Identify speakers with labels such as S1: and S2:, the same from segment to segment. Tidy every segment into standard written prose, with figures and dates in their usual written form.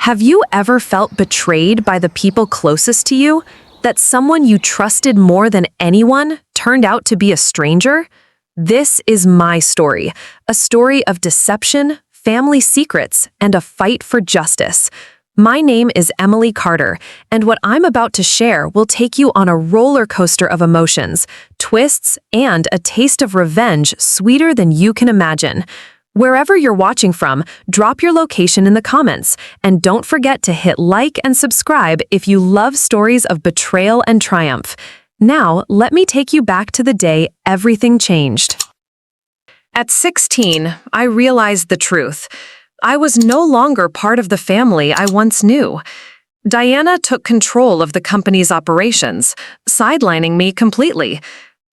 S1: Have you ever felt betrayed by the people closest to you? That someone you trusted more than anyone turned out to be a stranger? This is my story, a story of deception, family secrets, and a fight for justice. My name is Emily Carter, and what I'm about to share will take you on a roller coaster of emotions, twists, and a taste of revenge sweeter than you can imagine. Wherever you're watching from, drop your location in the comments, and don't forget to hit like and subscribe if you love stories of betrayal and triumph. Now, let me take you back to the day everything changed. At 16, I realized the truth. I was no longer part of the family I once knew. Diana took control of the company's operations, sidelining me completely.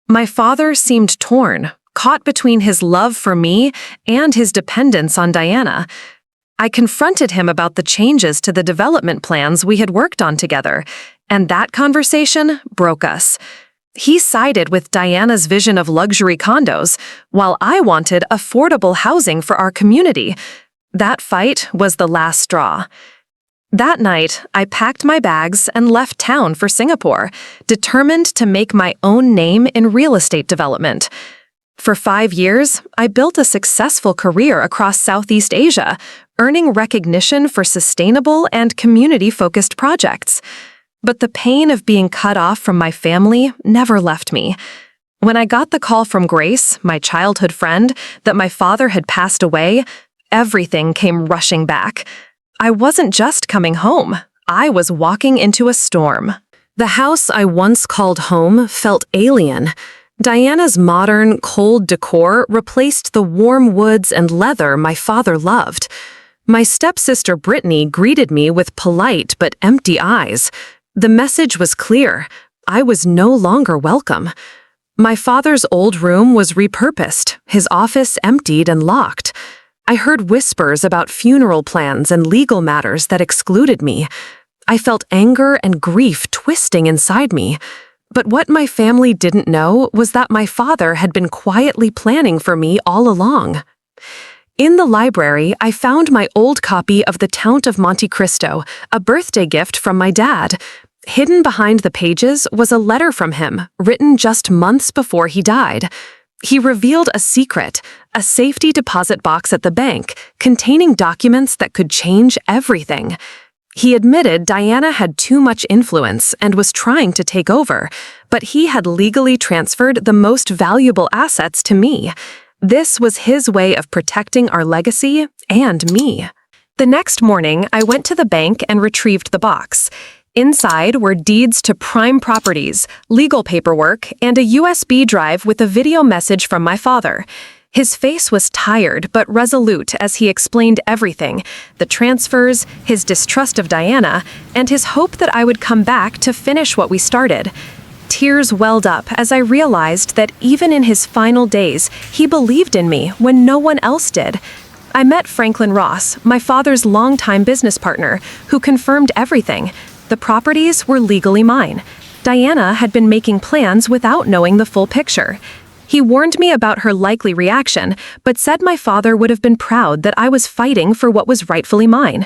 S1: My father seemed torn, caught between his love for me and his dependence on Diana. I confronted him about the changes to the development plans we had worked on together, and that conversation broke us. He sided with Diana's vision of luxury condos, while I wanted affordable housing for our community. That fight was the last straw. That night, I packed my bags and left town for Singapore, determined to make my own name in real estate development. For 5 years, I built a successful career across Southeast Asia, earning recognition for sustainable and community-focused projects. But the pain of being cut off from my family never left me. When I got the call from Grace, my childhood friend, that my father had passed away, everything came rushing back. I wasn't just coming home. I was walking into a storm. The house I once called home felt alien. Diana's modern, cold decor replaced the warm woods and leather my father loved. My stepsister Brittany greeted me with polite but empty eyes. The message was clear. I was no longer welcome. My father's old room was repurposed, his office emptied and locked. I heard whispers about funeral plans and legal matters that excluded me. I felt anger and grief twisting inside me. But what my family didn't know was that my father had been quietly planning for me all along. In the library, I found my old copy of The Count of Monte Cristo, a birthday gift from my dad. Hidden behind the pages was a letter from him, written just months before he died. He revealed a secret, a safety deposit box at the bank, containing documents that could change everything. He admitted Diana had too much influence and was trying to take over, but he had legally transferred the most valuable assets to me. This was his way of protecting our legacy and me. The next morning, I went to the bank and retrieved the box. Inside were deeds to prime properties, legal paperwork, and a USB drive with a video message from my father. His face was tired but resolute as he explained everything, the transfers, his distrust of Diana, and his hope that I would come back to finish what we started. Tears welled up as I realized that even in his final days, he believed in me when no one else did. I met Franklin Ross, my father's longtime business partner, who confirmed everything. The properties were legally mine. Diana had been making plans without knowing the full picture. He warned me about her likely reaction, but said my father would have been proud that I was fighting for what was rightfully mine.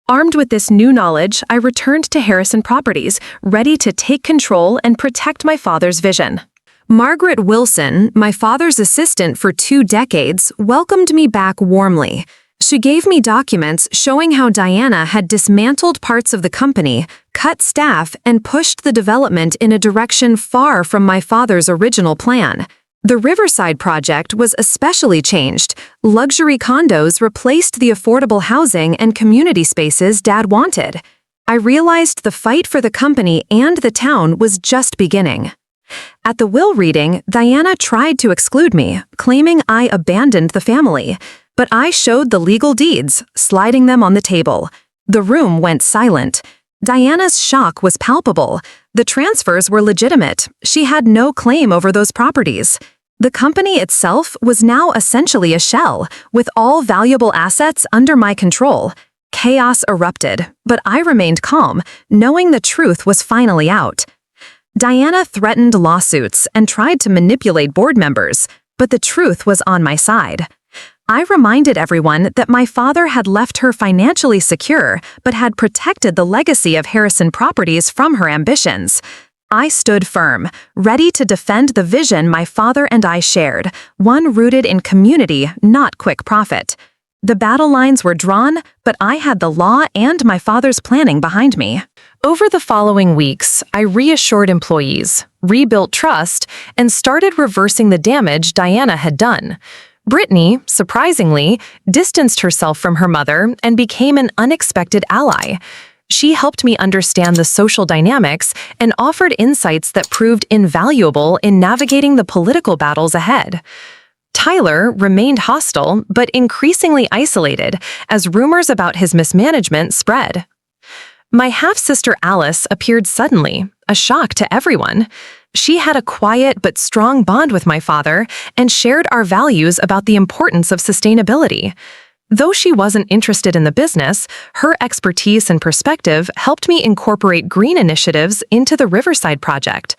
S1: Armed with this new knowledge, I returned to Harrison Properties, ready to take control and protect my father's vision. Margaret Wilson, my father's assistant for 2 decades, welcomed me back warmly. She gave me documents showing how Diana had dismantled parts of the company, cut staff, and pushed the development in a direction far from my father's original plan. The Riverside project was especially changed. Luxury condos replaced the affordable housing and community spaces Dad wanted. I realized the fight for the company and the town was just beginning. At the will reading, Diana tried to exclude me, claiming I abandoned the family. But I showed the legal deeds, sliding them on the table. The room went silent. Diana's shock was palpable. The transfers were legitimate. She had no claim over those properties. The company itself was now essentially a shell, with all valuable assets under my control. Chaos erupted, but I remained calm, knowing the truth was finally out. Diana threatened lawsuits and tried to manipulate board members, but the truth was on my side. I reminded everyone that my father had left her financially secure, but had protected the legacy of Harrison Properties from her ambitions. I stood firm, ready to defend the vision my father and I shared, one rooted in community, not quick profit. The battle lines were drawn, but I had the law and my father's planning behind me. Over the following weeks, I reassured employees, rebuilt trust, and started reversing the damage Diana had done. Brittany, surprisingly, distanced herself from her mother and became an unexpected ally. She helped me understand the social dynamics and offered insights that proved invaluable in navigating the political battles ahead. Tyler remained hostile but increasingly isolated as rumors about his mismanagement spread. My half-sister Alice appeared suddenly, a shock to everyone. She had a quiet but strong bond with my father and shared our values about the importance of sustainability. Though she wasn't interested in the business, her expertise and perspective helped me incorporate green initiatives into the Riverside project.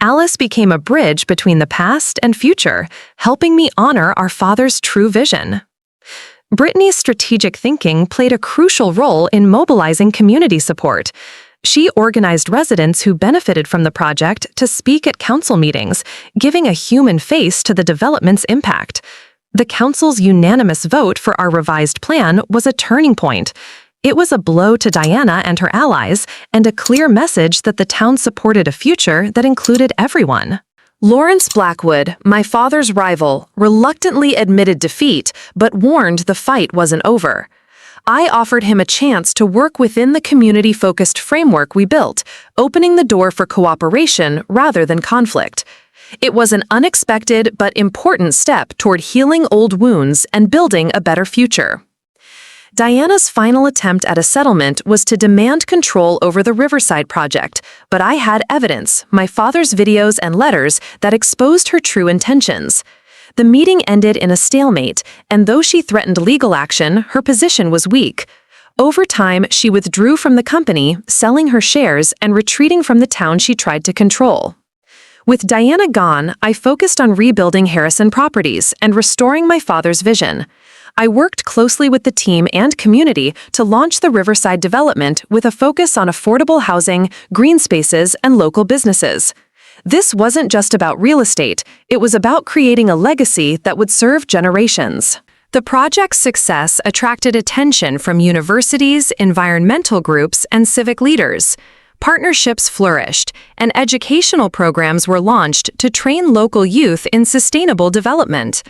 S1: Alice became a bridge between the past and future, helping me honor our father's true vision. Brittany's strategic thinking played a crucial role in mobilizing community support. She organized residents who benefited from the project to speak at council meetings, giving a human face to the development's impact. The council's unanimous vote for our revised plan was a turning point. It was a blow to Diana and her allies, and a clear message that the town supported a future that included everyone. Lawrence Blackwood, my father's rival, reluctantly admitted defeat, but warned the fight wasn't over. I offered him a chance to work within the community-focused framework we built, opening the door for cooperation rather than conflict. It was an unexpected but important step toward healing old wounds and building a better future. Diana's final attempt at a settlement was to demand control over the Riverside project, but I had evidence, my father's videos and letters, that exposed her true intentions. The meeting ended in a stalemate, and though she threatened legal action, her position was weak. Over time, she withdrew from the company, selling her shares and retreating from the town she tried to control. With Diana gone, I focused on rebuilding Harrison Properties and restoring my father's vision. I worked closely with the team and community to launch the Riverside development with a focus on affordable housing, green spaces, and local businesses. This wasn't just about real estate, it was about creating a legacy that would serve generations. The project's success attracted attention from universities, environmental groups, and civic leaders. Partnerships flourished, and educational programs were launched to train local youth in sustainable development.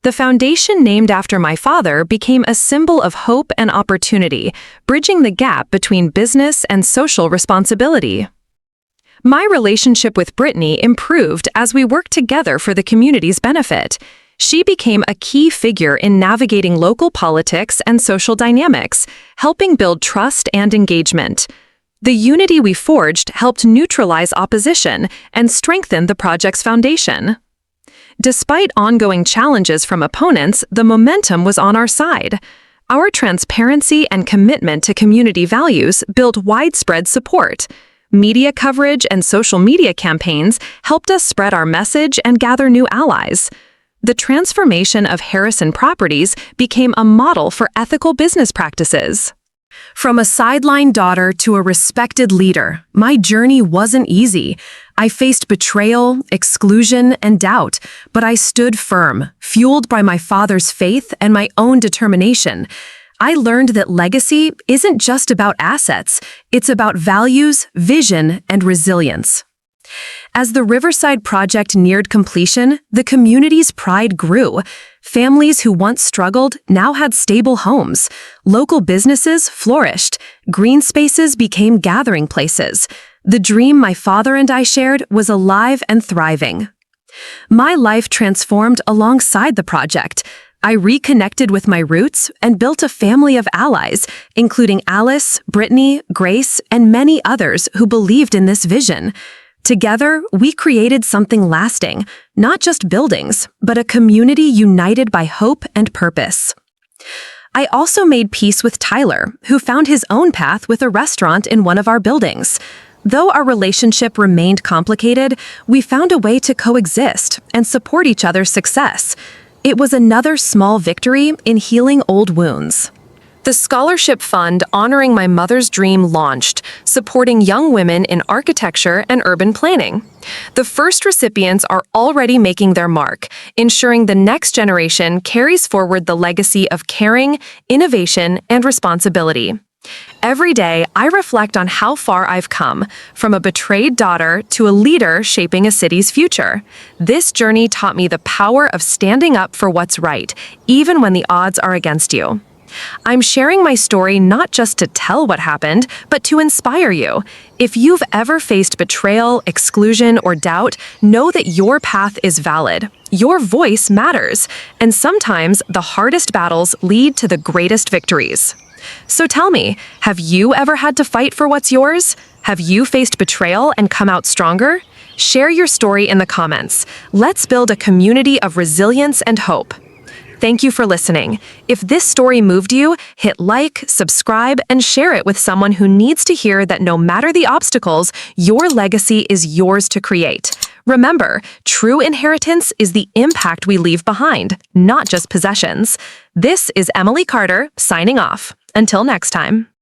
S1: The foundation named after my father became a symbol of hope and opportunity, bridging the gap between business and social responsibility. My relationship with Brittany improved as we worked together for the community's benefit. She became a key figure in navigating local politics and social dynamics, helping build trust and engagement. The unity we forged helped neutralize opposition and strengthen the project's foundation. Despite ongoing challenges from opponents, the momentum was on our side. Our transparency and commitment to community values built widespread support. Media coverage and social media campaigns helped us spread our message and gather new allies. The transformation of Harrison Properties became a model for ethical business practices. From a sideline daughter to a respected leader, my journey wasn't easy. I faced betrayal, exclusion, and doubt, but I stood firm, fueled by my father's faith and my own determination. I learned that legacy isn't just about assets, it's about values, vision, and resilience. As the Riverside project neared completion, the community's pride grew. Families who once struggled now had stable homes. Local businesses flourished. Green spaces became gathering places. The dream my father and I shared was alive and thriving. My life transformed alongside the project. I reconnected with my roots and built a family of allies, including Alice, Brittany, Grace, and many others who believed in this vision. Together, we created something lasting, not just buildings, but a community united by hope and purpose. I also made peace with Tyler, who found his own path with a restaurant in one of our buildings. Though our relationship remained complicated, we found a way to coexist and support each other's success. It was another small victory in healing old wounds. The scholarship fund honoring my mother's dream launched, supporting young women in architecture and urban planning. The first recipients are already making their mark, ensuring the next generation carries forward the legacy of caring, innovation, and responsibility. Every day, I reflect on how far I've come, from a betrayed daughter to a leader shaping a city's future. This journey taught me the power of standing up for what's right, even when the odds are against you. I'm sharing my story not just to tell what happened, but to inspire you. If you've ever faced betrayal, exclusion, or doubt, know that your path is valid. Your voice matters, and sometimes the hardest battles lead to the greatest victories. So tell me, have you ever had to fight for what's yours? Have you faced betrayal and come out stronger? Share your story in the comments. Let's build a community of resilience and hope. Thank you for listening. If this story moved you, hit like, subscribe, and share it with someone who needs to hear that no matter the obstacles, your legacy is yours to create. Remember, true inheritance is the impact we leave behind, not just possessions. This is Emily Carter, signing off. Until next time.